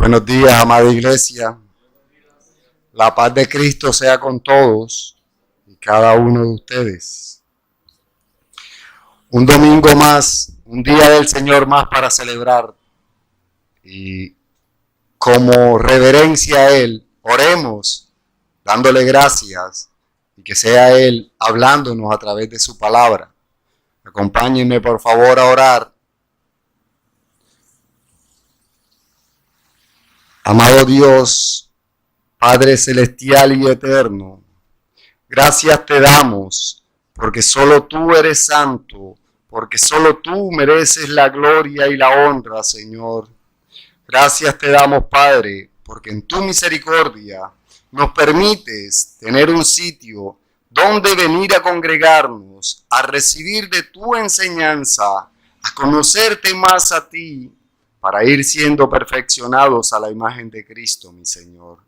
Buenos días, amada iglesia. La paz de Cristo sea con todos y cada uno de ustedes. Un domingo más, un día del Señor más para celebrar. Y como reverencia a Él, oremos dándole gracias y que sea Él hablándonos a través de su palabra. Acompáñenme por favor a orar. Amado Dios, Padre celestial y eterno, gracias te damos porque solo tú eres santo, porque solo tú mereces la gloria y la honra, Señor. Gracias te damos, Padre, porque en tu misericordia nos permites tener un sitio donde venir a congregarnos, a recibir de tu enseñanza, a conocerte más a ti, para ir siendo perfeccionados a la imagen de Cristo, mi Señor.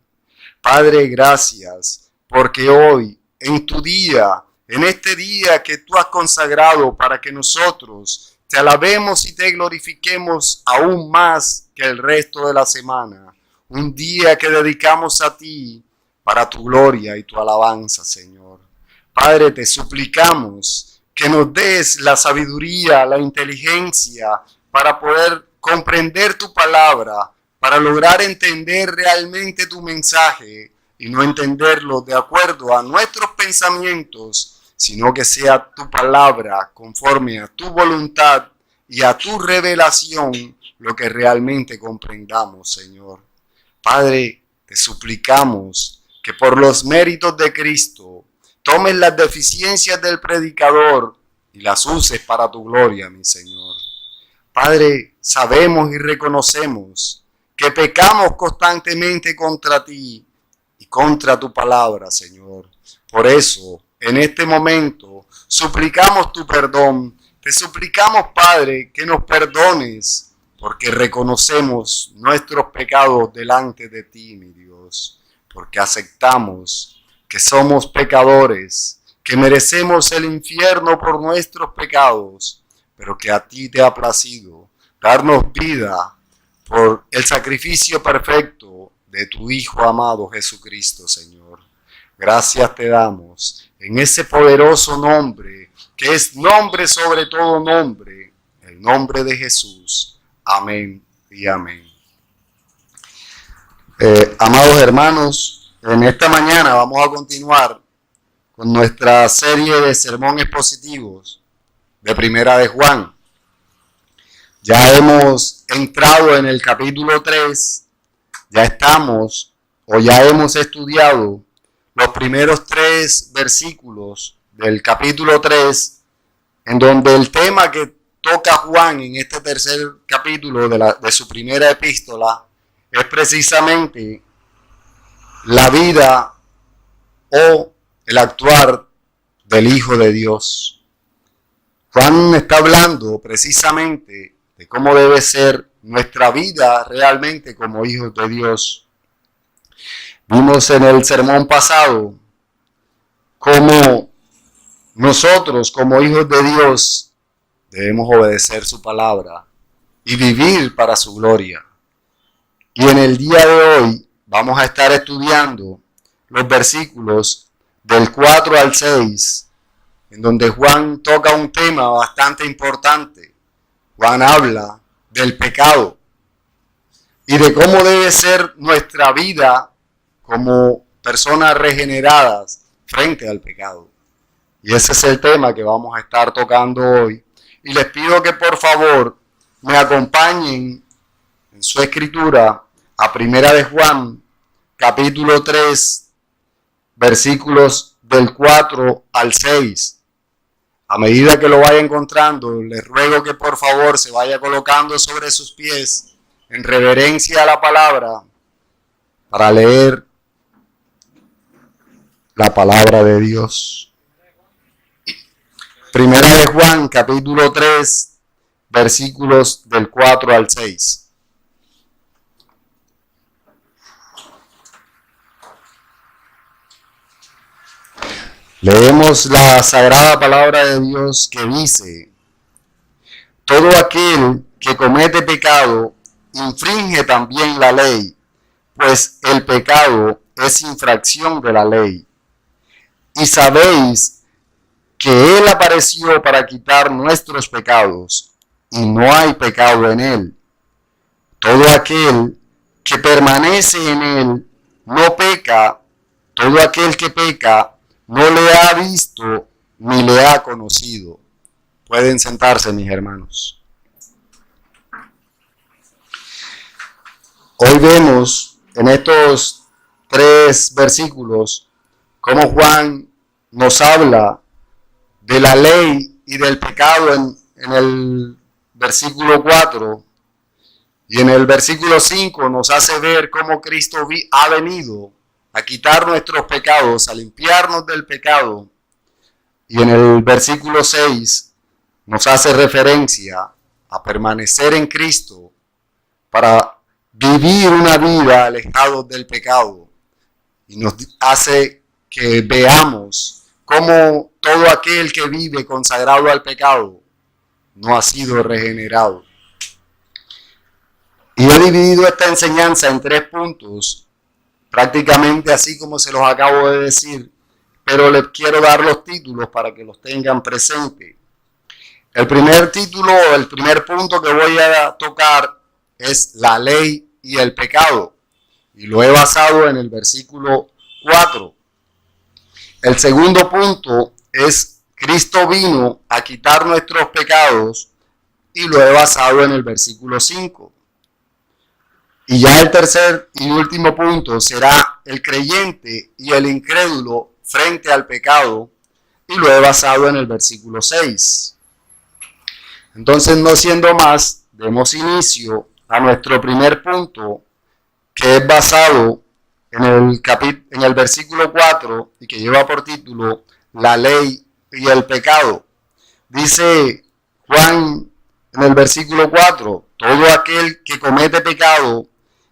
Padre, gracias, porque hoy, en tu día, en este día que tú has consagrado para que nosotros te alabemos y te glorifiquemos aún más que el resto de la semana, un día que dedicamos a ti para tu gloria y tu alabanza, Señor. Padre, te suplicamos que nos des la sabiduría, la inteligencia para poder comprender tu palabra, para lograr entender realmente tu mensaje y no entenderlo de acuerdo a nuestros pensamientos, sino que sea tu palabra conforme a tu voluntad y a tu revelación lo que realmente comprendamos, Señor. Padre, te suplicamos que por los méritos de Cristo tomes las deficiencias del predicador y las uses para tu gloria, mi Señor. Padre, sabemos y reconocemos que pecamos constantemente contra ti y contra tu palabra, Señor. Por eso, en este momento, suplicamos tu perdón. Te suplicamos, Padre, que nos perdones, porque reconocemos nuestros pecados delante de ti, mi Dios, porque aceptamos que somos pecadores, que merecemos el infierno por nuestros pecados, pero que a ti te ha placido darnos vida por el sacrificio perfecto de tu Hijo amado Jesucristo, Señor. Gracias te damos en ese poderoso nombre, que es nombre sobre todo nombre, el nombre de Jesús. Amén y amén. Amados hermanos, en esta mañana vamos a continuar con nuestra serie de sermones expositivos de Primera de Juan. Ya hemos entrado en el capítulo 3, ya hemos estudiado los primeros 3 versículos del capítulo 3, en donde el tema que toca Juan en este tercer capítulo de su primera epístola es precisamente la vida o el actuar del Hijo de Dios. Juan está hablando precisamente de cómo debe ser nuestra vida realmente como hijos de Dios. Vimos en el sermón pasado cómo nosotros como hijos de Dios debemos obedecer su palabra y vivir para su gloria. Y en el día de hoy vamos a estar estudiando los versículos del 4 al 6, en donde Juan toca un tema bastante importante. Juan habla del pecado y de cómo debe ser nuestra vida como personas regeneradas frente al pecado. Y ese es el tema que vamos a estar tocando hoy. Y les pido que por favor me acompañen en su escritura a Primera de Juan, capítulo 3, versículos del 4 al 6. A medida que lo vaya encontrando, les ruego que por favor se vaya colocando sobre sus pies en reverencia a la palabra para leer la palabra de Dios. Primera de Juan, capítulo 3, versículos del 4 al 6. Leemos la sagrada palabra de Dios que dice: todo aquel que comete pecado infringe también la ley, pues el pecado es infracción de la ley. Y sabéis que Él apareció para quitar nuestros pecados, y no hay pecado en Él. Todo aquel que permanece en Él no peca, todo aquel que peca no le ha visto ni le ha conocido. Pueden sentarse, mis hermanos. Hoy vemos en estos 3 versículos cómo Juan nos habla de la ley y del pecado en el versículo 4, y en el versículo 5 nos hace ver cómo Cristo ha venido a quitar nuestros pecados, a limpiarnos del pecado, y en el versículo 6 nos hace referencia a permanecer en Cristo para vivir una vida alejada del pecado, y nos hace que veamos cómo todo aquel que vive consagrado al pecado no ha sido regenerado. Y he dividido esta enseñanza en 3 puntos, prácticamente así como se los acabo de decir, pero les quiero dar los títulos para que los tengan presentes. El primer título, el primer punto que voy a tocar es la ley y el pecado, y lo he basado en el versículo 4. El segundo punto es Cristo vino a quitar nuestros pecados, y lo he basado en el versículo 5. Y ya el tercer y último punto será el creyente y el incrédulo frente al pecado, y lo he basado en el versículo 6. Entonces, no siendo más, demos inicio a nuestro primer punto, que es basado en el versículo 4 y que lleva por título la ley y el pecado. Dice Juan en el versículo 4, todo aquel que comete pecado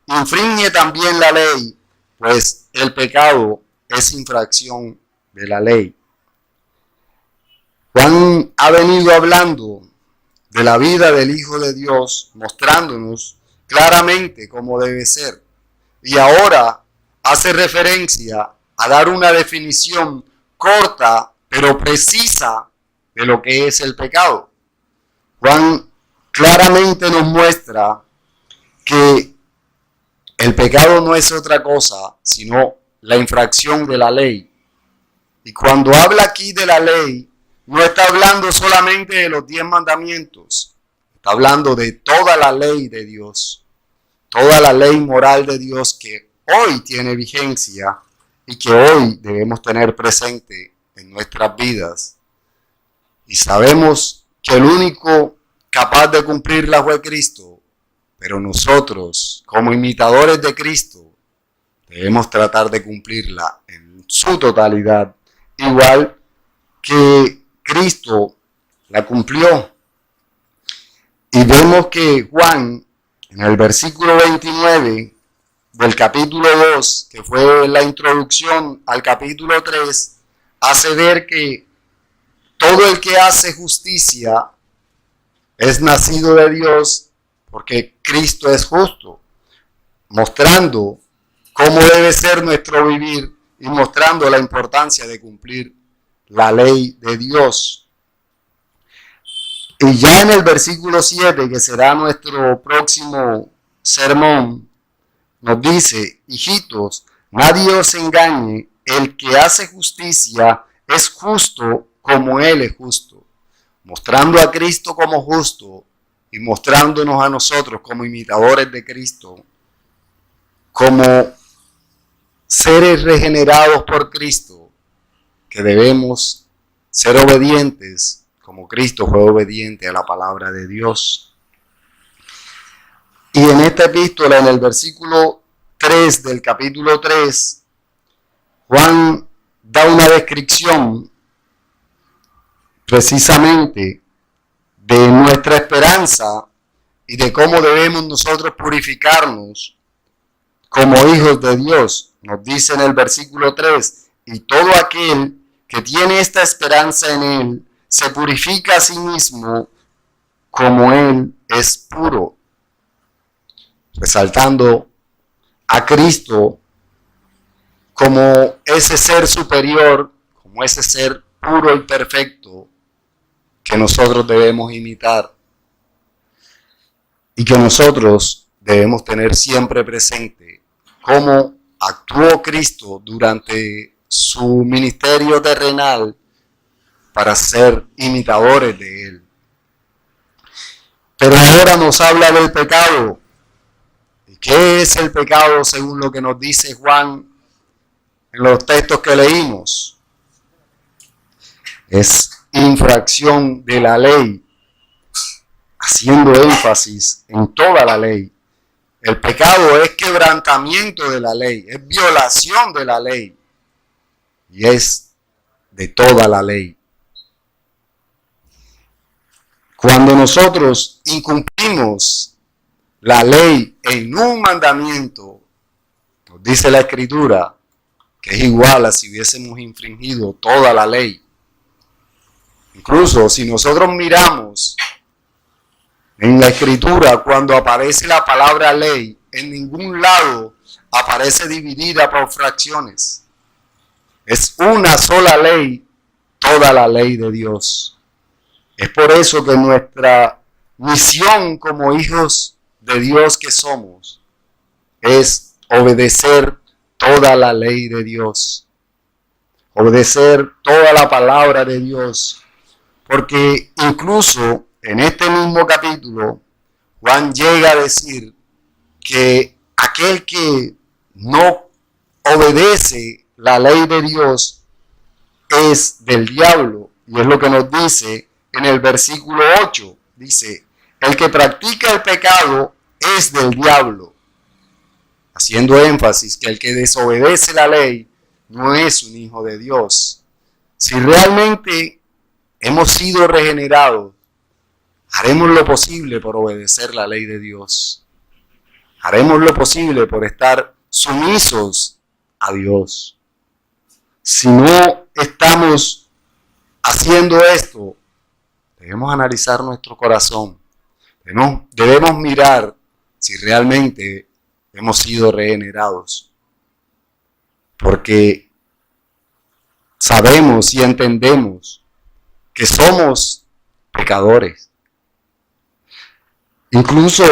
infringe también la ley, pues el pecado es infracción de la ley. Juan ha venido hablando de la vida del Hijo de Dios, mostrándonos claramente cómo debe ser. Y ahora hace referencia a dar una definición corta pero precisa de lo que es el pecado. Juan claramente nos muestra que el pecado no es otra cosa sino la infracción de la ley. Y cuando habla aquí de la ley, no está hablando solamente de los 10 mandamientos, está hablando de toda la ley de Dios, toda la ley moral de Dios que hoy tiene vigencia y que hoy debemos tener presente en nuestras vidas. Y sabemos que el único capaz de cumplirla fue Cristo, pero nosotros, como imitadores de Cristo, debemos tratar de cumplirla en su totalidad, igual que Cristo la cumplió. Y vemos que Juan, en el versículo 29 del capítulo 2, que fue la introducción al capítulo 3, hace ver que todo el que hace justicia es nacido de Dios, porque Cristo es justo, mostrando cómo debe ser nuestro vivir y mostrando la importancia de cumplir la ley de Dios. Y ya en el versículo 7, que será nuestro próximo sermón, nos dice: hijitos, nadie os engañe, el que hace justicia es justo como Él es justo, mostrando a Cristo como justo y mostrándonos a nosotros como imitadores de Cristo, como seres regenerados por Cristo, que debemos ser obedientes como Cristo fue obediente a la palabra de Dios. Y en esta epístola, en el versículo 3 del capítulo 3, Juan da una descripción precisamente de nuestra esperanza y de cómo debemos nosotros purificarnos como hijos de Dios. Nos dice en el versículo 3, y todo aquel que tiene esta esperanza en Él se purifica a sí mismo como Él es puro. resaltando a Cristo como ese ser superior, como ese ser puro y perfecto que nosotros debemos imitar y que nosotros debemos tener siempre presente cómo actuó Cristo durante su ministerio terrenal para ser imitadores de Él. Pero ahora nos habla del pecado. ¿Y qué es el pecado según lo que nos dice Juan en los textos que leímos? Es infracción de la ley, haciendo énfasis en toda la ley. El pecado es quebrantamiento de la ley, es violación de la ley y es de toda la ley. Cuando nosotros incumplimos la ley en un mandamiento, nos dice la Escritura que es igual a si hubiésemos infringido toda la ley. Incluso si nosotros miramos en la Escritura, cuando aparece la palabra ley, en ningún lado aparece dividida por fracciones. Es una sola ley, toda la ley de Dios. Es por eso que nuestra misión como hijos de Dios que somos es obedecer toda la ley de Dios. Obedecer toda la palabra de Dios. Porque incluso en este mismo capítulo, Juan llega a decir que aquel que no obedece la ley de Dios es del diablo. Y es lo que nos dice en el versículo 8. Dice, el que practica el pecado es del diablo. Haciendo énfasis que el que desobedece la ley no es un hijo de Dios. Si realmente hemos sido regenerados, haremos lo posible por obedecer la ley de Dios. Haremos lo posible por estar sumisos a Dios. Si no estamos haciendo esto, debemos analizar nuestro corazón. Debemos mirar si realmente hemos sido regenerados. Porque sabemos y entendemos que somos pecadores. Incluso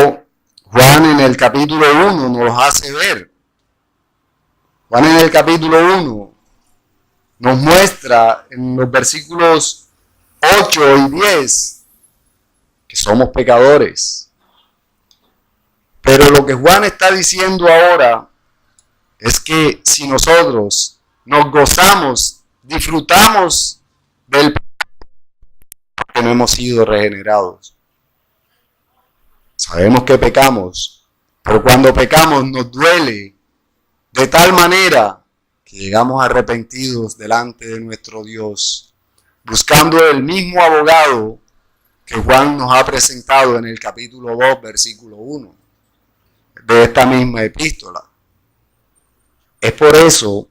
Juan en el capítulo 1 nos los hace ver. Juan en el capítulo 1 nos muestra en los versículos 8 y 10 que somos pecadores. Pero lo que Juan está diciendo ahora es que si nosotros nos gozamos, disfrutamos del pecado, porque no hemos sido regenerados. Sabemos que pecamos, pero cuando pecamos nos duele de tal manera que llegamos arrepentidos delante de nuestro Dios, buscando el mismo abogado que Juan nos ha presentado en el capítulo 2, versículo 1 de esta misma epístola. Es por eso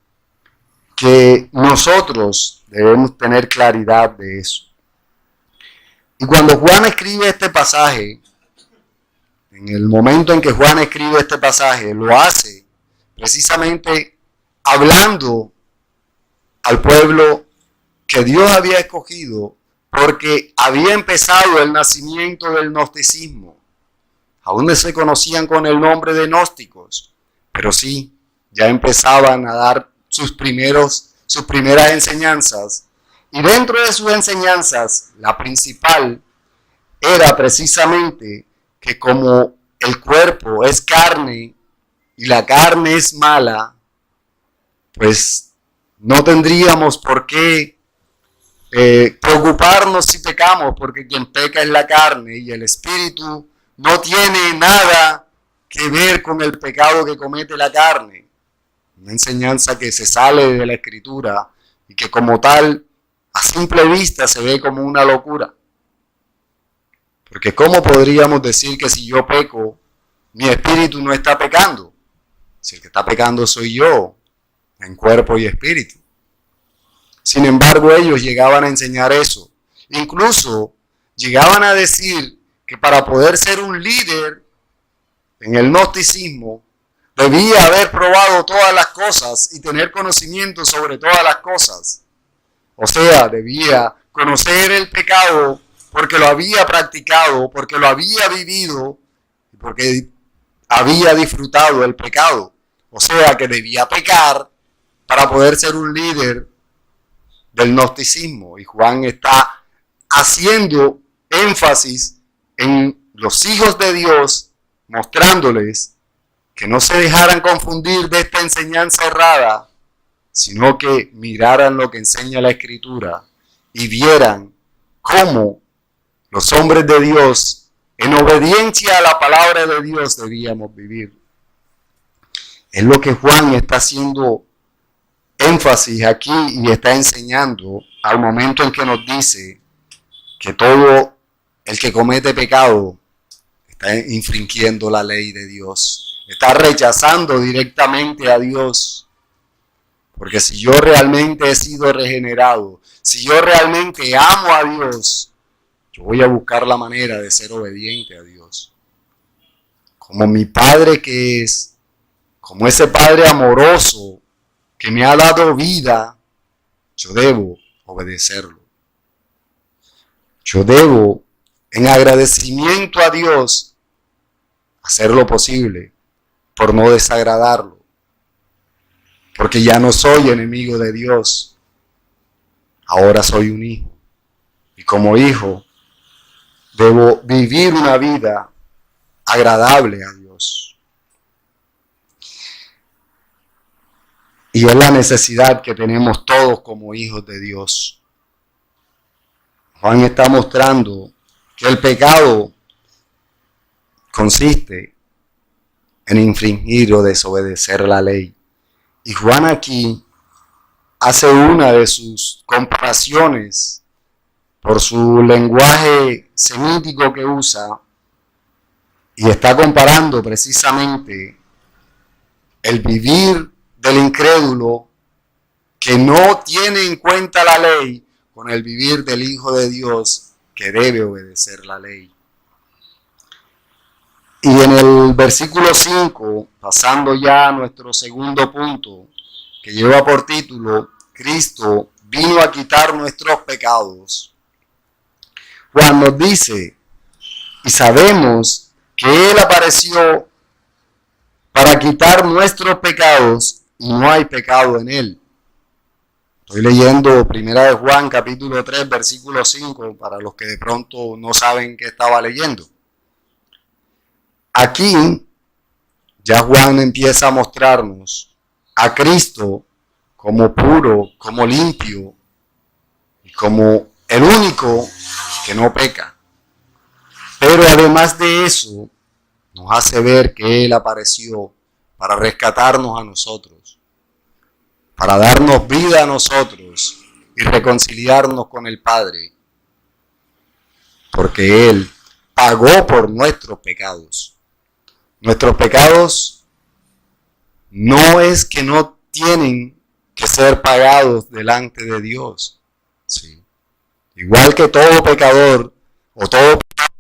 que nosotros debemos tener claridad de eso. Y cuando Juan escribe este pasaje, en el momento en que Juan escribe este pasaje, lo hace precisamente hablando al pueblo que Dios había escogido, porque había empezado el nacimiento del gnosticismo. Aún no se conocían con el nombre de gnósticos, pero sí, ya empezaban a dar sus primeras enseñanzas. Y dentro de sus enseñanzas, la principal era precisamente que como el cuerpo es carne y la carne es mala, pues no tendríamos por qué preocuparnos si pecamos, porque quien peca es la carne y el espíritu no tiene nada que ver con el pecado que comete la carne. Una enseñanza que se sale de la Escritura y que como tal, a simple vista, se ve como una locura. Porque ¿cómo podríamos decir que si yo peco, mi espíritu no está pecando? Si el que está pecando soy yo, en cuerpo y espíritu. Sin embargo, ellos llegaban a enseñar eso. Incluso llegaban a decir que para poder ser un líder en el gnosticismo, debía haber probado todas las cosas y tener conocimiento sobre todas las cosas. O sea, debía conocer el pecado porque lo había practicado, porque lo había vivido y porque había disfrutado el pecado. O sea, que debía pecar para poder ser un líder del gnosticismo. Y Juan está haciendo énfasis en los hijos de Dios, mostrándoles que no se dejaran confundir de esta enseñanza errada, sino que miraran lo que enseña la Escritura y vieran cómo los hombres de Dios, en obediencia a la palabra de Dios, debíamos vivir. Es lo que Juan está haciendo énfasis aquí y está enseñando al momento en que nos dice que todo el que comete pecado está infringiendo la ley de Dios, está rechazando directamente a Dios. Porque si yo realmente he sido regenerado, si yo realmente amo a Dios, yo voy a buscar la manera de ser obediente a Dios. Como mi Padre que es, como ese Padre amoroso que me ha dado vida, yo debo obedecerlo. Yo debo, en agradecimiento a Dios, hacer lo posible por no desagradarlo. Porque ya no soy enemigo de Dios. Ahora soy un hijo. Y como hijo, debo vivir una vida agradable a Dios. Y es la necesidad que tenemos todos como hijos de Dios. Juan está mostrando que el pecado consiste en infringir o desobedecer la ley. Y Juan aquí hace una de sus comparaciones por su lenguaje semítico que usa y está comparando precisamente el vivir del incrédulo que no tiene en cuenta la ley con el vivir del Hijo de Dios que debe obedecer la ley. Y en el versículo 5, pasando ya a nuestro segundo punto, que lleva por título, Cristo vino a quitar nuestros pecados. Juan nos dice, y sabemos que Él apareció para quitar nuestros pecados y no hay pecado en Él. Estoy leyendo 1 de Juan capítulo 3, versículo 5, para los que de pronto no saben qué estaba leyendo. Aquí ya Juan empieza a mostrarnos a Cristo como puro, como limpio y como el único que no peca. Pero además de eso, nos hace ver que Él apareció para rescatarnos a nosotros, para darnos vida a nosotros y reconciliarnos con el Padre, porque Él pagó por nuestros pecados. Nuestros pecados no es que no tienen que ser pagados delante de Dios. Sí. Igual que todo pecador o todo pecado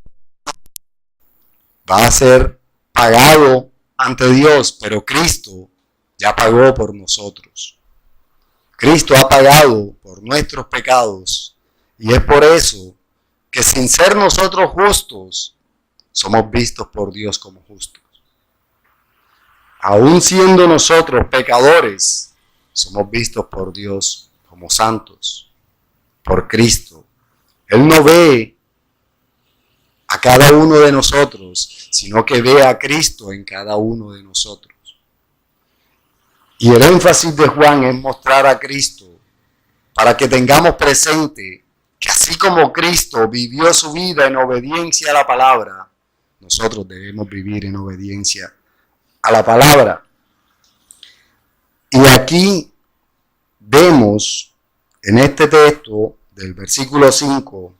va a ser pagado ante Dios, pero Cristo ya pagó por nosotros. Cristo ha pagado por nuestros pecados y es por eso que sin ser nosotros justos, somos vistos por Dios como justos. Aún siendo nosotros pecadores, somos vistos por Dios como santos, por Cristo. Él no ve a cada uno de nosotros, sino que ve a Cristo en cada uno de nosotros. Y el énfasis de Juan es mostrar a Cristo para que tengamos presente que así como Cristo vivió su vida en obediencia a la palabra, nosotros debemos vivir en obediencia a la palabra. Y aquí vemos en este texto del versículo 5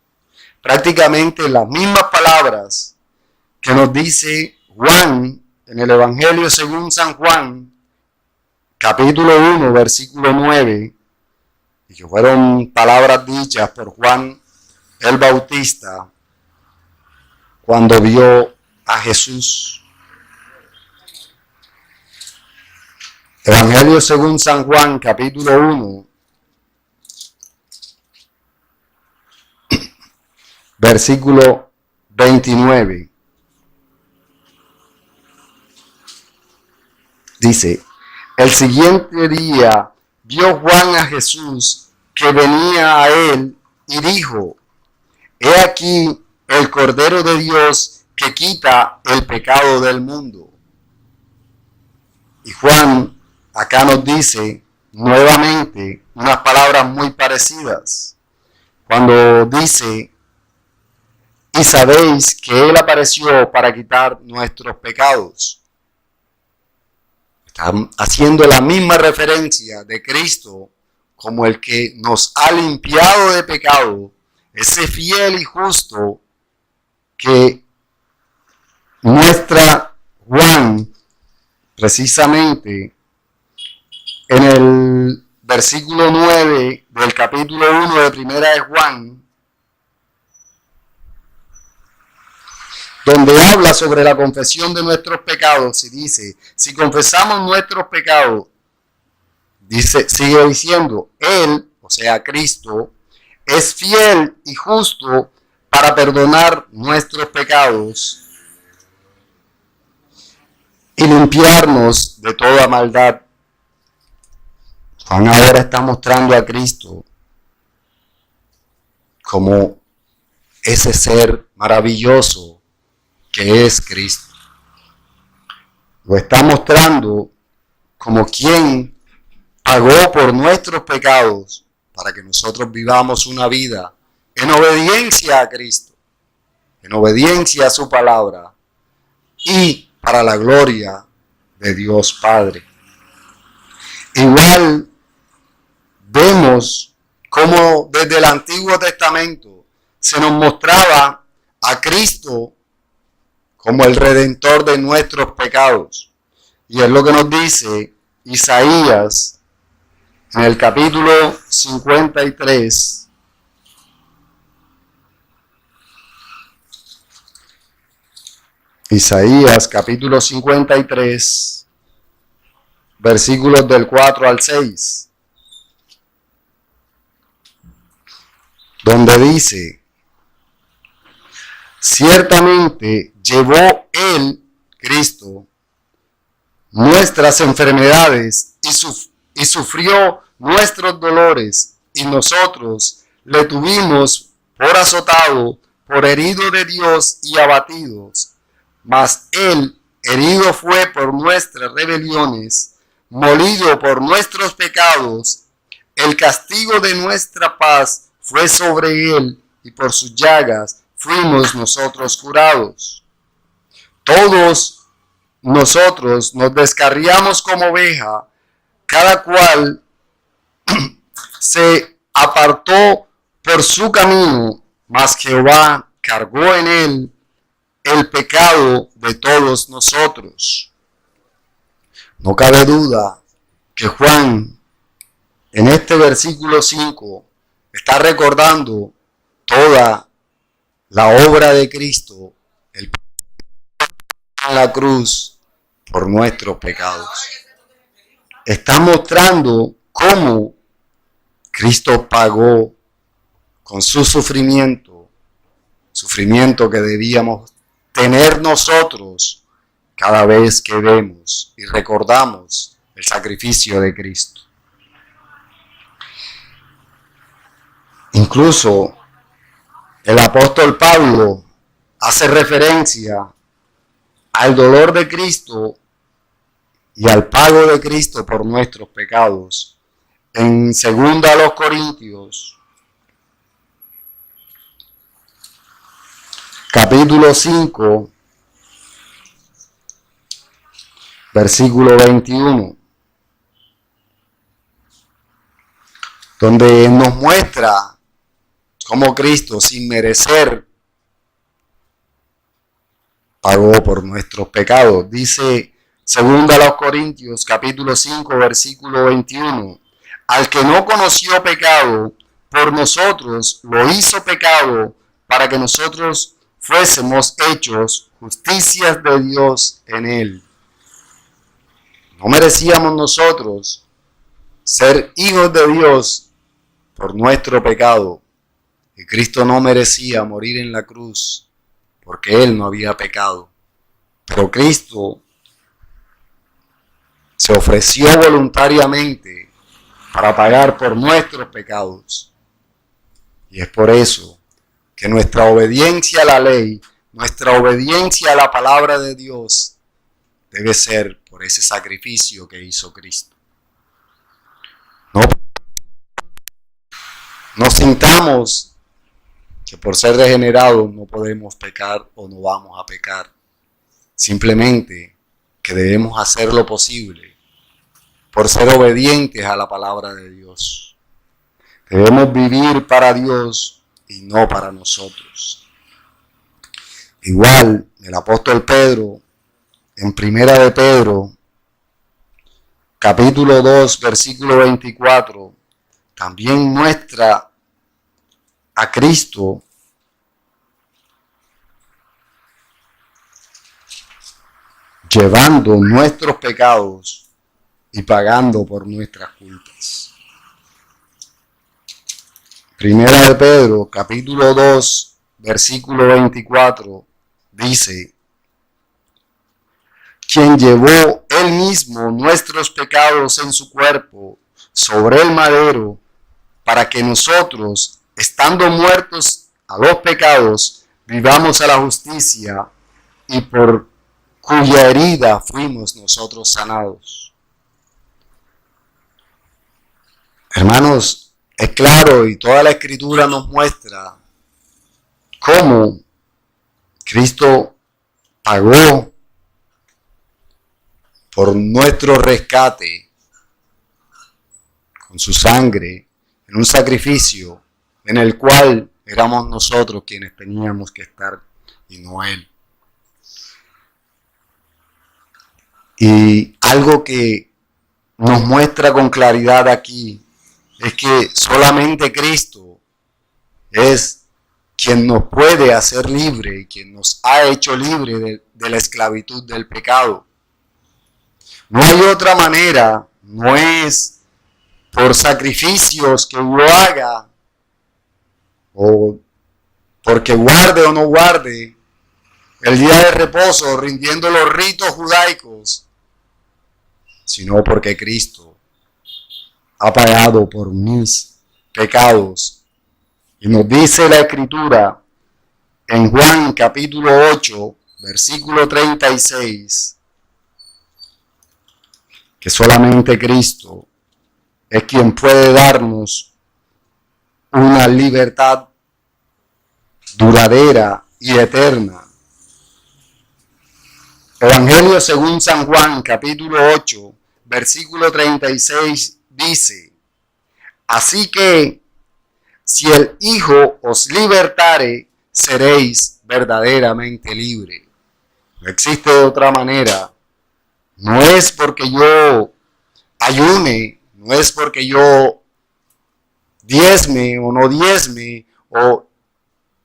prácticamente las mismas palabras que nos dice Juan en el Evangelio según San Juan, capítulo 1, versículo 9, y que fueron palabras dichas por Juan el Bautista cuando vio a Jesús. Evangelio según San Juan, capítulo 1, versículo 29. Dice, el siguiente día vio Juan a Jesús que venía a él y dijo, he aquí el Cordero de Dios que quita el pecado del mundo. Y Juan acá nos dice nuevamente unas palabras muy parecidas. Cuando dice, y sabéis que Él apareció para quitar nuestros pecados. Está haciendo la misma referencia de Cristo como el que nos ha limpiado de pecado, ese fiel y justo que muestra Juan precisamente en el versículo 9 del capítulo 1 de Primera de Juan, donde habla sobre la confesión de nuestros pecados y dice, si confesamos nuestros pecados, sigue diciendo, Él, o sea Cristo, es fiel y justo para perdonar nuestros pecados y limpiarnos de toda maldad. Juan ahora está mostrando a Cristo como ese ser maravilloso que es Cristo. Lo está mostrando como quien pagó por nuestros pecados para que nosotros vivamos una vida en obediencia a Cristo, en obediencia a su palabra y para la gloria de Dios Padre. Igual vemos cómo desde el Antiguo Testamento se nos mostraba a Cristo como el Redentor de nuestros pecados. Y es lo que nos dice Isaías en el capítulo 53. Isaías capítulo 53, versículos del 4 al 6, donde dice, ciertamente llevó Él, Cristo, nuestras enfermedades y sufrió nuestros dolores, y nosotros le tuvimos por azotado, por herido de Dios y abatidos. Mas Él herido fue por nuestras rebeliones, molido por nuestros pecados. El castigo de nuestra paz fue sobre Él, y por sus llagas fuimos nosotros curados. Todos nosotros nos descarriamos como oveja, cada cual se apartó por su camino, mas Jehová cargó en él el pecado de todos nosotros. No cabe duda que Juan, en este versículo 5, está recordando toda la obra de Cristo, el en la cruz por nuestros pecados. Está mostrando cómo Cristo pagó con su sufrimiento que debíamos tener nosotros cada vez que vemos y recordamos el sacrificio de Cristo. Incluso el apóstol Pablo hace referencia al dolor de Cristo y al pago de Cristo por nuestros pecados. En 2 Corintios, capítulo 5, versículo 21, donde nos muestra cómo Cristo, sin merecer, pagó por nuestros pecados. Dice 2 Corintios capítulo 5 versículo 21, al que no conoció pecado, por nosotros lo hizo pecado, para que nosotros fuésemos hechos justicias de Dios en él. No merecíamos nosotros ser hijos de Dios por nuestro pecado. Y Cristo no merecía morir en la cruz porque Él no había pecado. Pero Cristo se ofreció voluntariamente para pagar por nuestros pecados. Y es por eso que nuestra obediencia a la ley, nuestra obediencia a la palabra de Dios, debe ser por ese sacrificio que hizo Cristo. No sintamos que por ser regenerados no podemos pecar o no vamos a pecar. Simplemente que debemos hacer lo posible por ser obedientes a la palabra de Dios. Debemos vivir para Dios y no para nosotros. Igual, el apóstol Pedro, en Primera de Pedro, capítulo 2, versículo 24, también muestra a Cristo llevando nuestros pecados y pagando por nuestras culpas. Primera de Pedro, capítulo 2, versículo 24, dice: quien llevó él mismo nuestros pecados en su cuerpo sobre el madero, para que nosotros, estando muertos a los pecados, vivamos a la justicia, y por cuya herida fuimos nosotros sanados. Hermanos, es claro y toda la Escritura nos muestra cómo Cristo pagó por nuestro rescate con su sangre en un sacrificio en el cual éramos nosotros quienes teníamos que estar y no Él. Y algo que nos muestra con claridad aquí es que solamente Cristo es quien nos puede hacer libre y quien nos ha hecho libre de la esclavitud del pecado. No hay otra manera, no es por sacrificios que yo haga o porque guarde o no guarde el día de reposo rindiendo los ritos judaicos, sino porque Cristo ha pagado por mis pecados. Y nos dice la Escritura en Juan capítulo 8, versículo 36, que solamente Cristo es quien puede darnos una libertad duradera y eterna. Evangelio según San Juan, capítulo 8, versículo 36, dice: así que si el Hijo os libertare, seréis verdaderamente libres. No existe otra manera. No es porque yo ayune, no es porque yo diezme o no diezme, o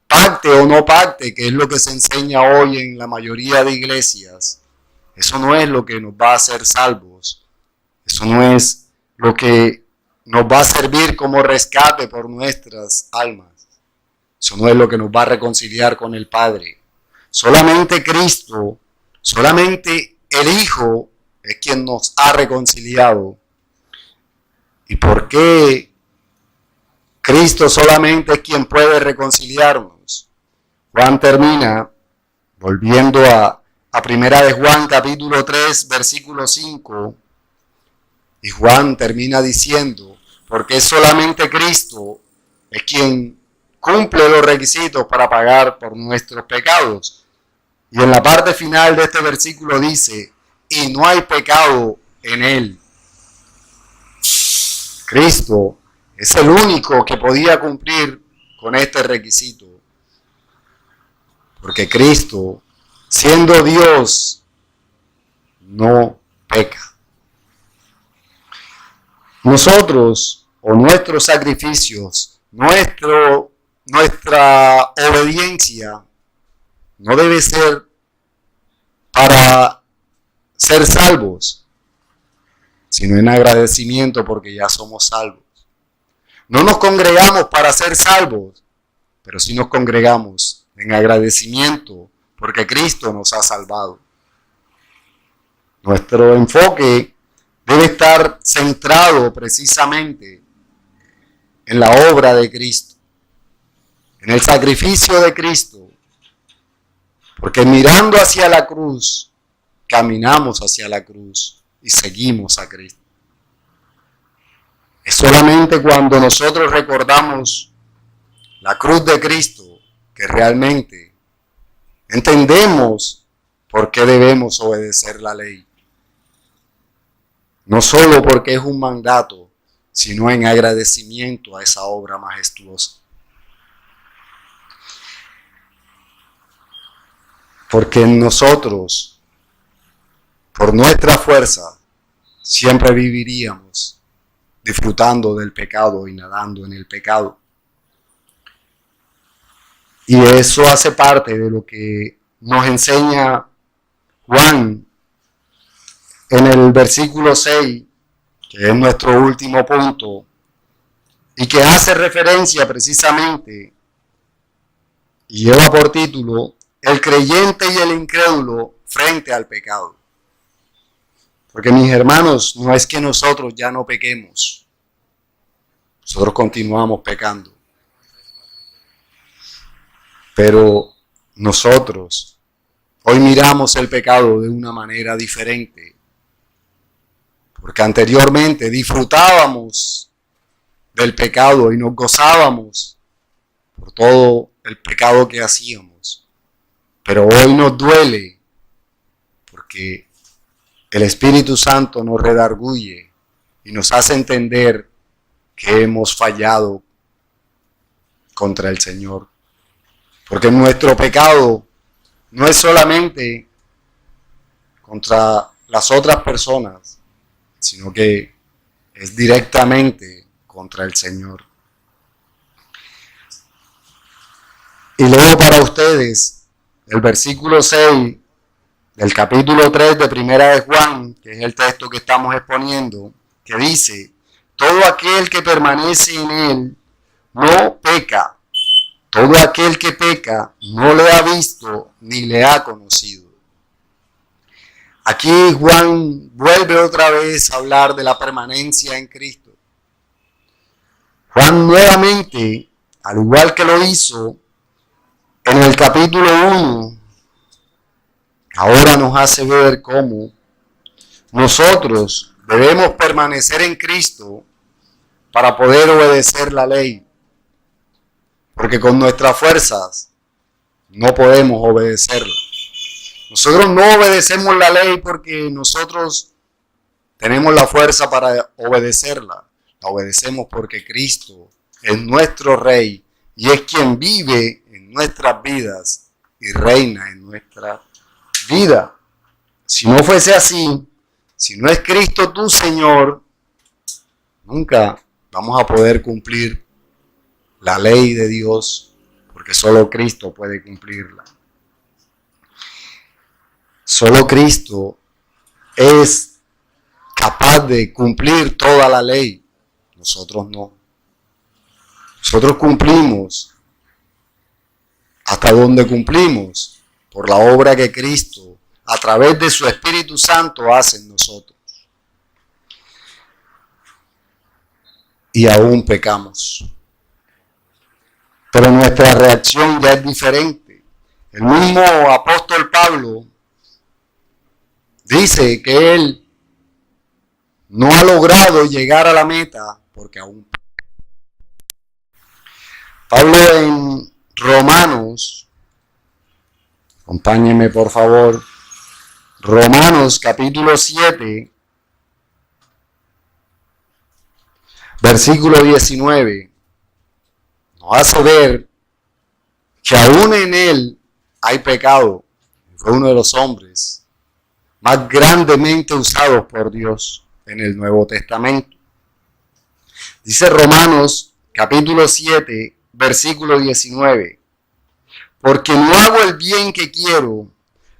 pacte o no pacte, que es lo que se enseña hoy en la mayoría de iglesias. Eso no es lo que nos va a hacer salvos. Eso no es lo que nos va a servir como rescate por nuestras almas. Eso no es lo que nos va a reconciliar con el Padre. Solamente Cristo, solamente el Hijo es quien nos ha reconciliado. ¿Y por qué Cristo solamente es quien puede reconciliarnos? Juan termina, volviendo a Primera de Juan, capítulo 3, versículo 5, y Juan termina diciendo: porque solamente Cristo es quien cumple los requisitos para pagar por nuestros pecados. Y en la parte final de este versículo dice: y no hay pecado en Él. Cristo es el único que podía cumplir con este requisito. Porque Cristo, siendo Dios, no peca. Nosotros, o nuestros sacrificios, nuestra obediencia, no debe ser para ser salvos, sino en agradecimiento porque ya somos salvos. No nos congregamos para ser salvos, pero sí nos congregamos en agradecimiento porque Cristo nos ha salvado. Nuestro enfoque debe estar centrado precisamente en la obra de Cristo, en el sacrificio de Cristo, porque mirando hacia la cruz, caminamos hacia la cruz y seguimos a Cristo. Es solamente cuando nosotros recordamos la cruz de Cristo que realmente entendemos por qué debemos obedecer la ley. No solo porque es un mandato, sino en agradecimiento a esa obra majestuosa. Porque en nosotros, por nuestra fuerza, siempre viviríamos disfrutando del pecado y nadando en el pecado. Y eso hace parte de lo que nos enseña Juan en el versículo 6, que es nuestro último punto, y que hace referencia precisamente, y lleva por título, el creyente y el incrédulo frente al pecado. Porque mis hermanos, no es que nosotros ya no pequemos, nosotros continuamos pecando. Pero nosotros hoy miramos el pecado de una manera diferente. Porque anteriormente disfrutábamos del pecado y nos gozábamos por todo el pecado que hacíamos. Pero hoy nos duele porque el Espíritu Santo nos redarguye y nos hace entender que hemos fallado contra el Señor. Porque nuestro pecado no es solamente contra las otras personas, sino que es directamente contra el Señor. Y luego para ustedes el versículo 6 del capítulo 3 de Primera de Juan, que es el texto que estamos exponiendo, que dice: todo aquel que permanece en él no peca. Todo aquel que peca no le ha visto ni le ha conocido. Aquí Juan vuelve otra vez a hablar de la permanencia en Cristo. Juan nuevamente, al igual que lo hizo en el capítulo 1, ahora nos hace ver cómo nosotros debemos permanecer en Cristo para poder obedecer la ley. Porque con nuestras fuerzas no podemos obedecerla. Nosotros no obedecemos la ley porque nosotros tenemos la fuerza para obedecerla. La obedecemos porque Cristo es nuestro Rey y es quien vive en nuestras vidas y reina en nuestra vida. Si no fuese así, si no es Cristo tu Señor, nunca vamos a poder cumplir la ley de Dios, porque solo Cristo puede cumplirla. Solo Cristo es capaz de cumplir toda la ley. Nosotros no. Nosotros cumplimos hasta donde cumplimos por la obra que Cristo, a través de su Espíritu Santo, hace en nosotros. Y aún pecamos. Pero nuestra reacción ya es diferente. El mismo apóstol Pablo dice que él no ha logrado llegar a la meta porque aún. Pablo en Romanos, acompáñenme por favor, Romanos capítulo 7, versículo 19, nos hace ver que aún en él hay pecado. Fue uno de los hombres más grandemente usados por Dios en el Nuevo Testamento. Dice Romanos capítulo 7, versículo 19, porque no hago el bien que quiero,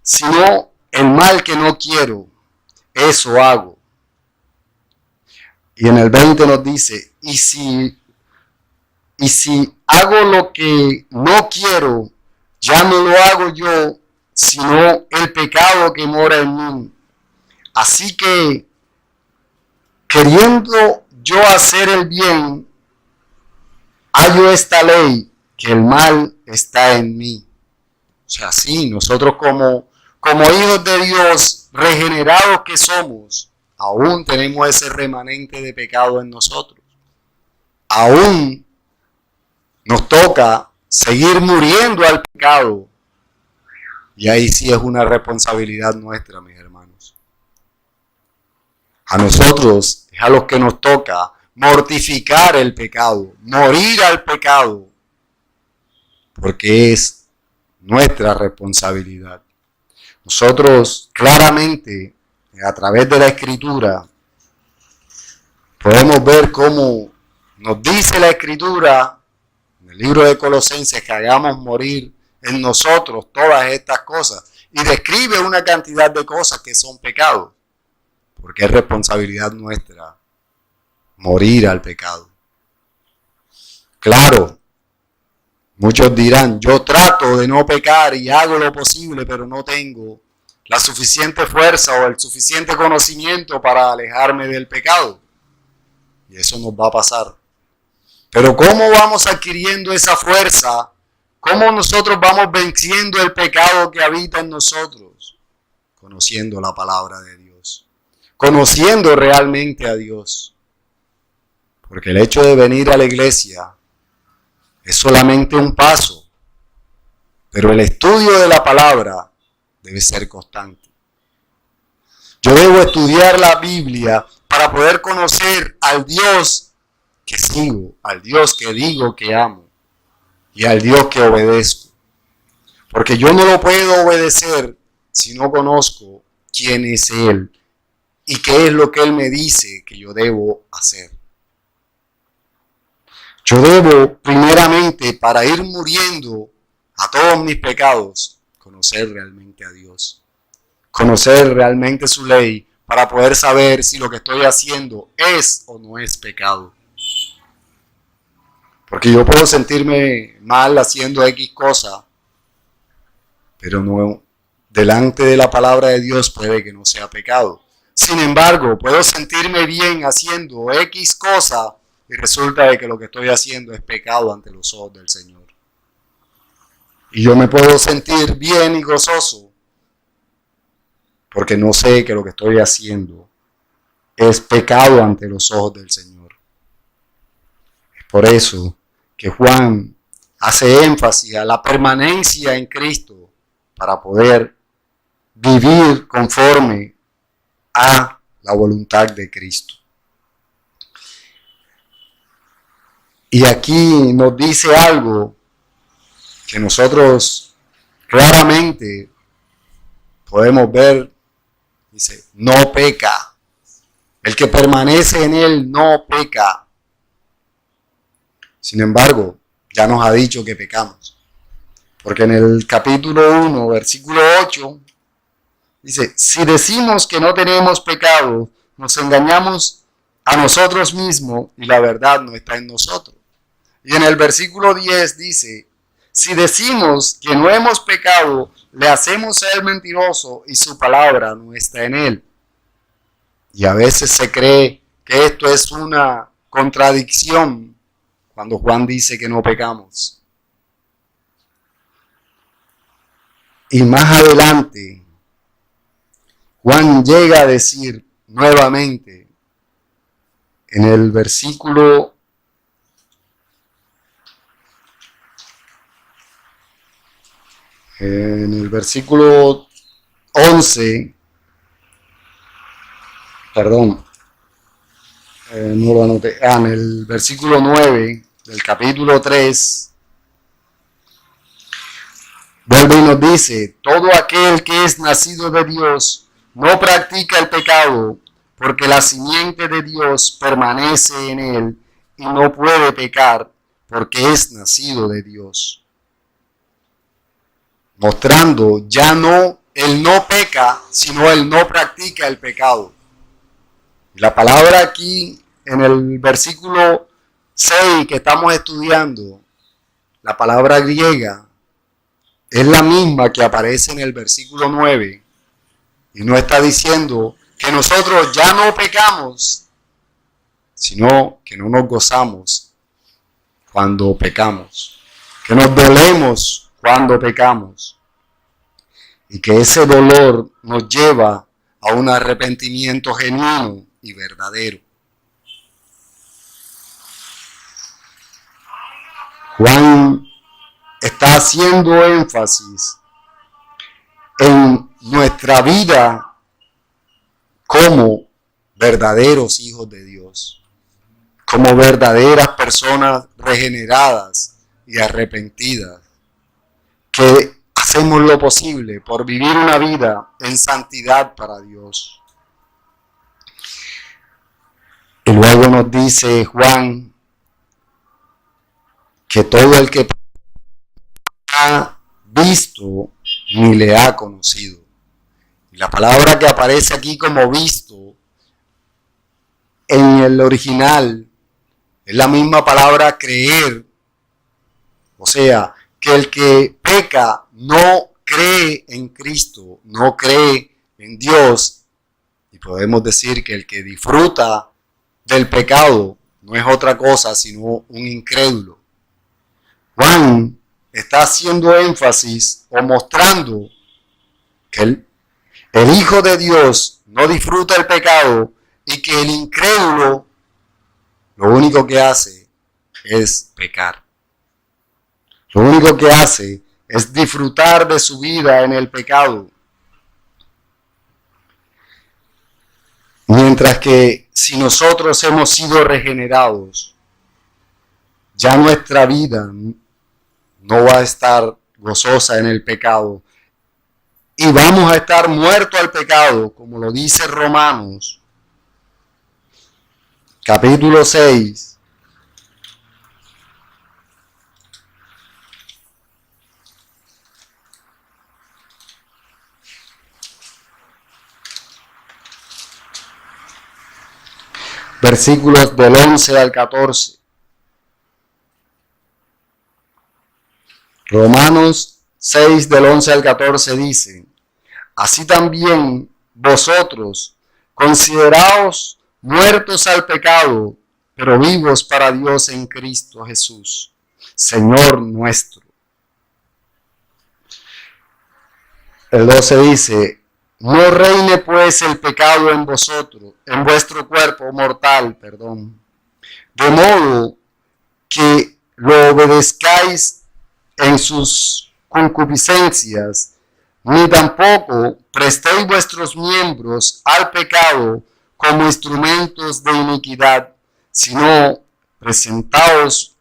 sino el mal que no quiero, eso hago. Y en el 20 nos dice, y si hago lo que no quiero, ya no lo hago yo, sino el pecado que mora en mí. Así que, queriendo yo hacer el bien, hallo esta ley, que el mal está en mí. O sea, sí, nosotros como hijos de Dios, regenerados que somos, aún tenemos ese remanente de pecado en nosotros. Aún nos toca seguir muriendo al pecado. Y ahí sí es una responsabilidad nuestra, mis hermanos. A nosotros es a los que nos toca mortificar el pecado, morir al pecado, porque es nuestra responsabilidad. Nosotros claramente, a través de la Escritura, podemos ver cómo nos dice la Escritura en el libro de Colosenses que hagamos morir en nosotros todas estas cosas, y describe una cantidad de cosas que son pecados, porque es responsabilidad nuestra morir al pecado. Claro, muchos dirán, yo trato de no pecar y hago lo posible, pero no tengo la suficiente fuerza o el suficiente conocimiento para alejarme del pecado. Y eso nos va a pasar. Pero ¿cómo vamos adquiriendo esa fuerza? ¿Cómo nosotros vamos venciendo el pecado que habita en nosotros? Conociendo la palabra de Dios. Conociendo realmente a Dios. Porque el hecho de venir a la iglesia es solamente un paso. Pero el estudio de la palabra debe ser constante. Yo debo estudiar la Biblia para poder conocer al Dios que sigo, al Dios que digo que amo y al Dios que obedezco. Porque yo no lo puedo obedecer si no conozco quién es Él y qué es lo que Él me dice que yo debo hacer. Yo debo, primeramente, para ir muriendo a todos mis pecados, conocer realmente a Dios. Conocer realmente su ley para poder saber si lo que estoy haciendo es o no es pecado. Porque yo puedo sentirme mal haciendo X cosa, pero no, delante de la palabra de Dios puede que no sea pecado. Sin embargo, puedo sentirme bien haciendo X cosa y resulta de que lo que estoy haciendo es pecado ante los ojos del Señor. Y yo me puedo sentir bien y gozoso porque no sé que lo que estoy haciendo es pecado ante los ojos del Señor. Es por eso que Juan hace énfasis a la permanencia en Cristo para poder vivir conforme a la voluntad de Cristo. Y aquí nos dice algo que nosotros claramente podemos ver. Dice, no peca. El que permanece en él no peca. Sin embargo, ya nos ha dicho que pecamos. Porque en el capítulo 1, versículo 8, dice, si decimos que no tenemos pecado, nos engañamos a nosotros mismos y la verdad no está en nosotros. Y en el versículo 10 dice, si decimos que no hemos pecado, le hacemos ser mentiroso y su palabra no está en él. Y a veces se cree que esto es una contradicción cuando Juan dice que no pecamos. Y más adelante, Juan llega a decir nuevamente en el versículo 11, no lo anoté, en el versículo 9 del capítulo 3, vuelve y nos dice, todo aquel que es nacido de Dios no practica el pecado, porque la simiente de Dios permanece en él y no puede pecar, porque es nacido de Dios. Mostrando ya no, él no peca, sino él no practica el pecado. La palabra aquí en el versículo 6 que estamos estudiando, la palabra griega es la misma que aparece en el versículo 9 y no está diciendo que nosotros ya no pecamos, sino que no nos gozamos cuando pecamos, que nos dolemos cuando pecamos y que ese dolor nos lleva a un arrepentimiento genuino y verdadero. Juan está haciendo énfasis en nuestra vida como verdaderos hijos de Dios, como verdaderas personas regeneradas y arrepentidas, que hacemos lo posible por vivir una vida en santidad para Dios. Y luego nos dice Juan que todo el que ha visto ni le ha conocido. Y la palabra que aparece aquí como visto en el original es la misma palabra creer. O sea, que el que peca no cree en Cristo, no cree en Dios. Y podemos decir que el que disfruta del pecado no es otra cosa sino un incrédulo. Juan está haciendo énfasis o mostrando que el Hijo de Dios no disfruta el pecado y que el incrédulo lo único que hace es pecar. Lo único que hace es disfrutar de su vida en el pecado. Mientras que si nosotros hemos sido regenerados, ya nuestra vida no va a estar gozosa en el pecado y vamos a estar muertos al pecado, como lo dice Romanos, capítulo 6. Versículos del 11 al 14. Romanos 6 del 11 al 14 dice: así también vosotros, consideraos muertos al pecado, pero vivos para Dios en Cristo Jesús, Señor nuestro. El 12 dice: no reine pues el pecado en vosotros, en vuestro cuerpo mortal, de modo que lo obedezcáis en sus concupiscencias, ni tampoco prestéis vuestros miembros al pecado como instrumentos de iniquidad, sino presentaos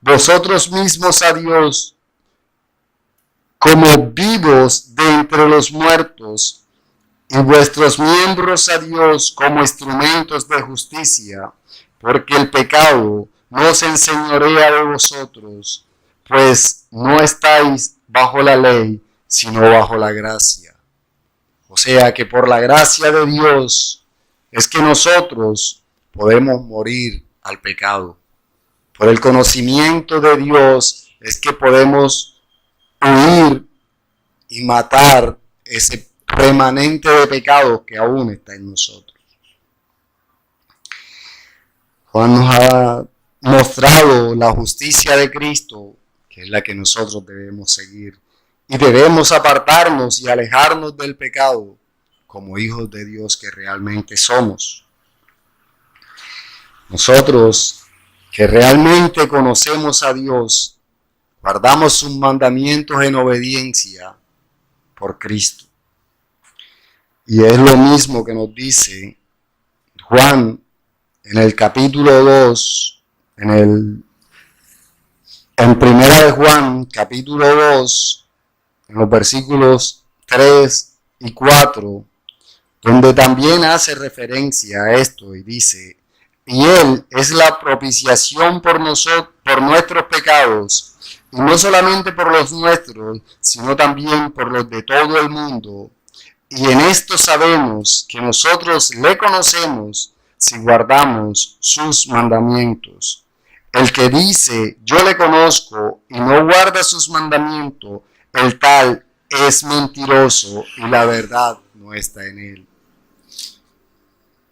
vosotros mismos a Dios como vivos de entre los muertos, y vuestros miembros a Dios como instrumentos de justicia, porque el pecado no se enseñorea de vosotros, pues no estáis bajo la ley, sino bajo la gracia. O sea que por la gracia de Dios es que nosotros podemos morir al pecado. Por el conocimiento de Dios es que podemos huir y matar ese remanente de pecado que aún está en nosotros. Juan nos ha mostrado la justicia de Cristo, que es la que nosotros debemos seguir, y debemos apartarnos y alejarnos del pecado como hijos de Dios que realmente somos. Nosotros que realmente conocemos a Dios, guardamos sus mandamientos en obediencia por Cristo. Y es lo mismo que nos dice Juan en el capítulo 2, en primera de Juan, capítulo 2, en los versículos 3 y 4, donde también hace referencia a esto y dice: y Él es la propiciación por nuestros pecados, y no solamente por los nuestros, sino también por los de todo el mundo. Y en esto sabemos que nosotros le conocemos si guardamos sus mandamientos. El que dice, yo le conozco y no guarda sus mandamientos, el tal es mentiroso y la verdad no está en él.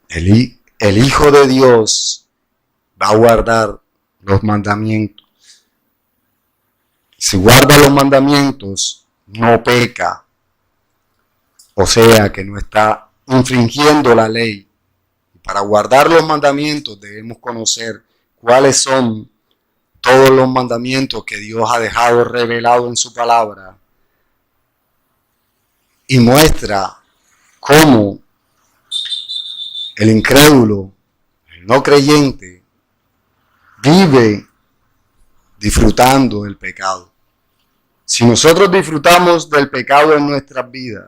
El Hijo de Dios va a guardar los mandamientos. Si guarda los mandamientos, no peca. O sea que no está infringiendo la ley. Para guardar los mandamientos debemos conocer cuáles son todos los mandamientos que Dios ha dejado revelado en su palabra. Y muestra cómo el incrédulo, el no creyente, vive disfrutando del pecado. Si nosotros disfrutamos del pecado en nuestras vidas,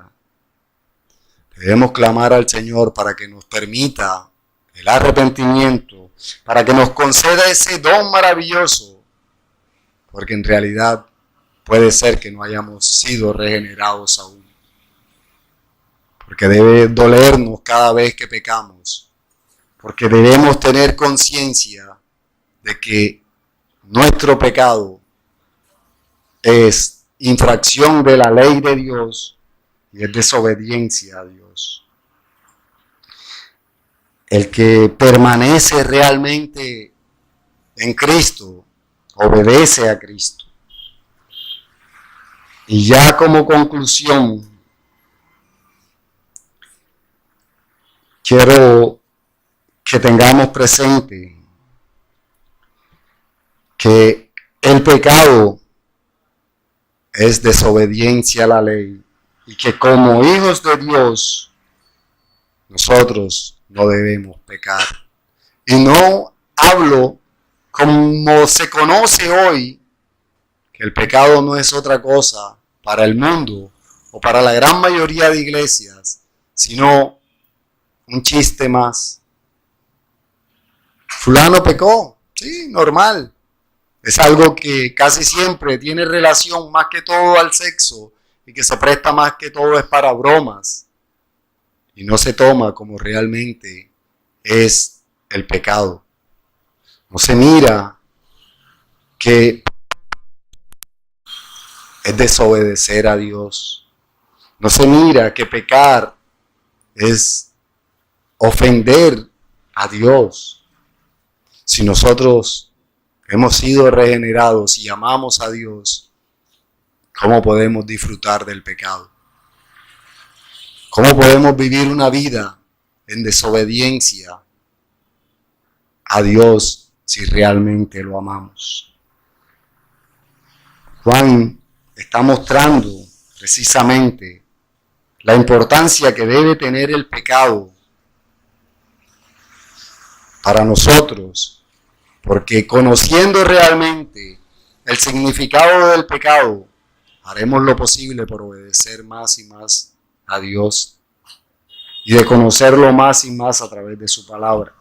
debemos clamar al Señor para que nos permita el arrepentimiento, para que nos conceda ese don maravilloso, porque en realidad puede ser que no hayamos sido regenerados aún. Porque debe dolernos cada vez que pecamos, porque debemos tener conciencia de que nuestro pecado es infracción de la ley de Dios y es desobediencia a Dios. El que permanece realmente en Cristo, obedece a Cristo. Y ya como conclusión, quiero que tengamos presente que el pecado es desobediencia a la ley y que como hijos de Dios nosotros no debemos pecar. Y no hablo como se conoce hoy, que el pecado no es otra cosa para el mundo o para la gran mayoría de iglesias, sino un chiste más. Fulano pecó, sí, normal. Es algo que casi siempre tiene relación más que todo al sexo y que se presta más que todo es para bromas y no se toma como realmente es el pecado. No se mira que es desobedecer a Dios. No se mira que pecar es ofender a Dios. Si nosotros hemos sido regenerados y amamos a Dios, ¿cómo podemos disfrutar del pecado? ¿Cómo podemos vivir una vida en desobediencia a Dios si realmente lo amamos? Juan está mostrando precisamente la importancia que debe tener el pecado para nosotros, porque conociendo realmente el significado del pecado, haremos lo posible por obedecer más y más a Dios y de conocerlo más y más a través de su palabra.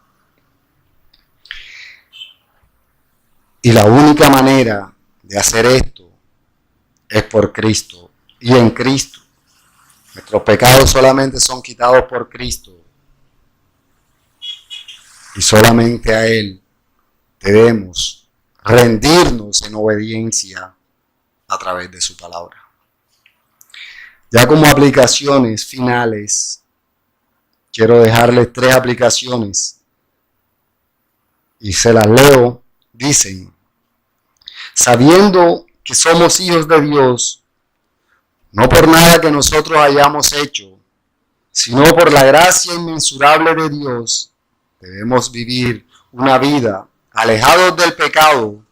Y la única manera de hacer esto es por Cristo y en Cristo. Nuestros pecados solamente son quitados por Cristo y solamente a Él debemos rendirnos en obediencia a través de su palabra. Ya como aplicaciones finales, quiero dejarles 3 aplicaciones y se las leo. Dicen, sabiendo que somos hijos de Dios, no por nada que nosotros hayamos hecho, sino por la gracia inmensurable de Dios, debemos vivir una vida alejados del pecado,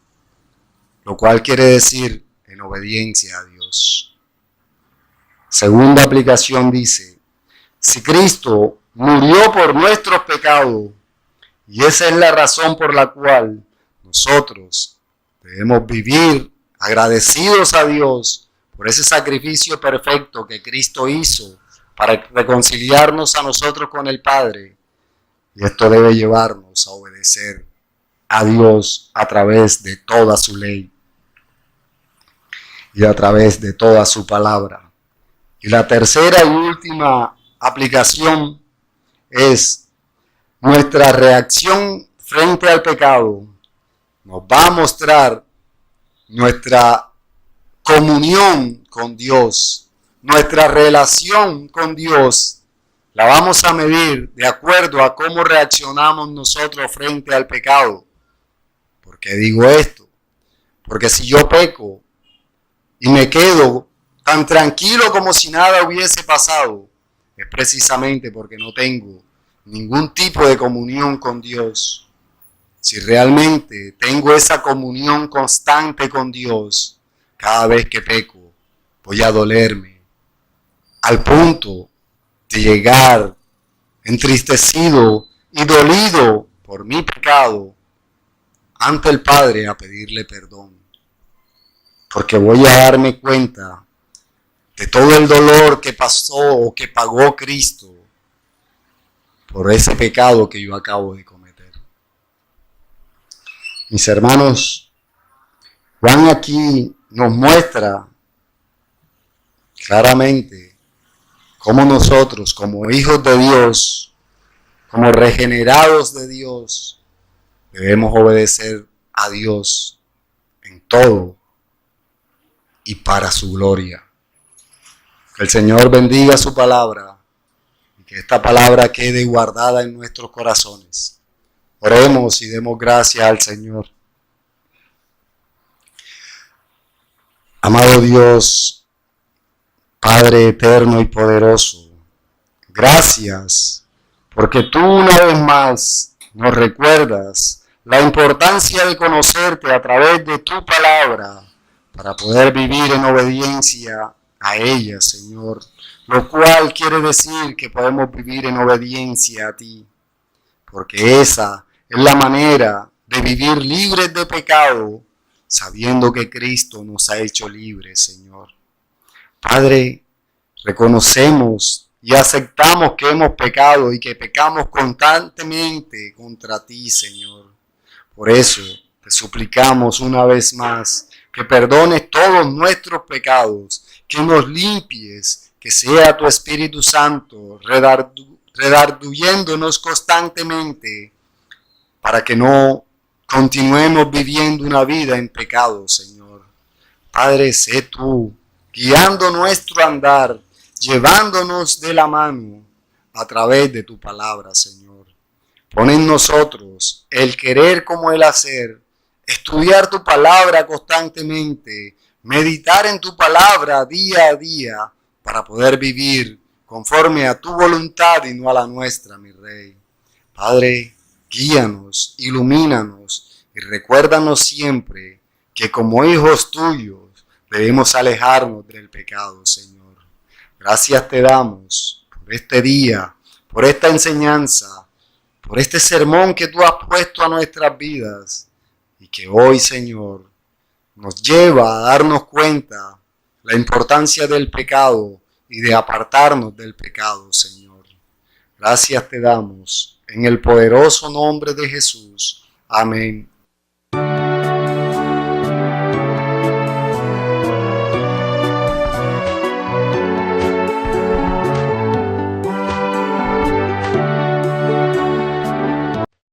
lo cual quiere decir en obediencia a Dios. Segunda aplicación dice, si Cristo murió por nuestros pecados, y esa es la razón por la cual nosotros debemos vivir agradecidos a Dios por ese sacrificio perfecto que Cristo hizo para reconciliarnos a nosotros con el Padre. Y esto debe llevarnos a obedecer a Dios a través de toda su ley y a través de toda su palabra. Y la tercera y última aplicación es, nuestra reacción frente al pecado nos va a mostrar nuestra comunión con Dios, nuestra relación con Dios. La vamos a medir de acuerdo a cómo reaccionamos nosotros frente al pecado. ¿Por qué digo esto? Porque si yo peco y me quedo tan tranquilo como si nada hubiese pasado, es precisamente porque no tengo ningún tipo de comunión con Dios. Si realmente tengo esa comunión constante con Dios, cada vez que peco voy a dolerme al punto de llegar entristecido y dolido por mi pecado ante el Padre a pedirle perdón. Porque voy a darme cuenta de todo el dolor que pasó o que pagó Cristo por ese pecado que yo acabo de cometer. Mis hermanos, Juan aquí nos muestra claramente cómo nosotros, como hijos de Dios, como regenerados de Dios, debemos obedecer a Dios en todo y para su gloria. Que el Señor bendiga su palabra y que esta palabra quede guardada en nuestros corazones. Oremos y demos gracias al Señor. Amado Dios, Padre eterno y poderoso, gracias porque tú una vez más nos recuerdas la importancia de conocerte a través de tu palabra para poder vivir en obediencia a ella, Señor, lo cual quiere decir que podemos vivir en obediencia a ti, porque esa es la manera de vivir libres de pecado, sabiendo que Cristo nos ha hecho libres, Señor. Padre, reconocemos y aceptamos que hemos pecado y que pecamos constantemente contra ti, Señor. Por eso te suplicamos una vez más que perdones todos nuestros pecados, que nos limpies, que sea tu Espíritu Santo redarguyéndonos constantemente para que no continuemos viviendo una vida en pecado, Señor. Padre, sé tú guiando nuestro andar, llevándonos de la mano a través de tu palabra, Señor. Pon en nosotros el querer como el hacer, estudiar tu palabra constantemente, meditar en tu palabra día a día para poder vivir conforme a tu voluntad y no a la nuestra, mi Rey. Padre, guíanos, ilumínanos y recuérdanos siempre que como hijos tuyos debemos alejarnos del pecado, Señor. Gracias te damos por este día, por esta enseñanza, por este sermón que tú has puesto a nuestras vidas y que hoy, Señor, nos lleva a darnos cuenta la importancia del pecado y de apartarnos del pecado, Señor. Gracias te damos en el poderoso nombre de Jesús. Amén.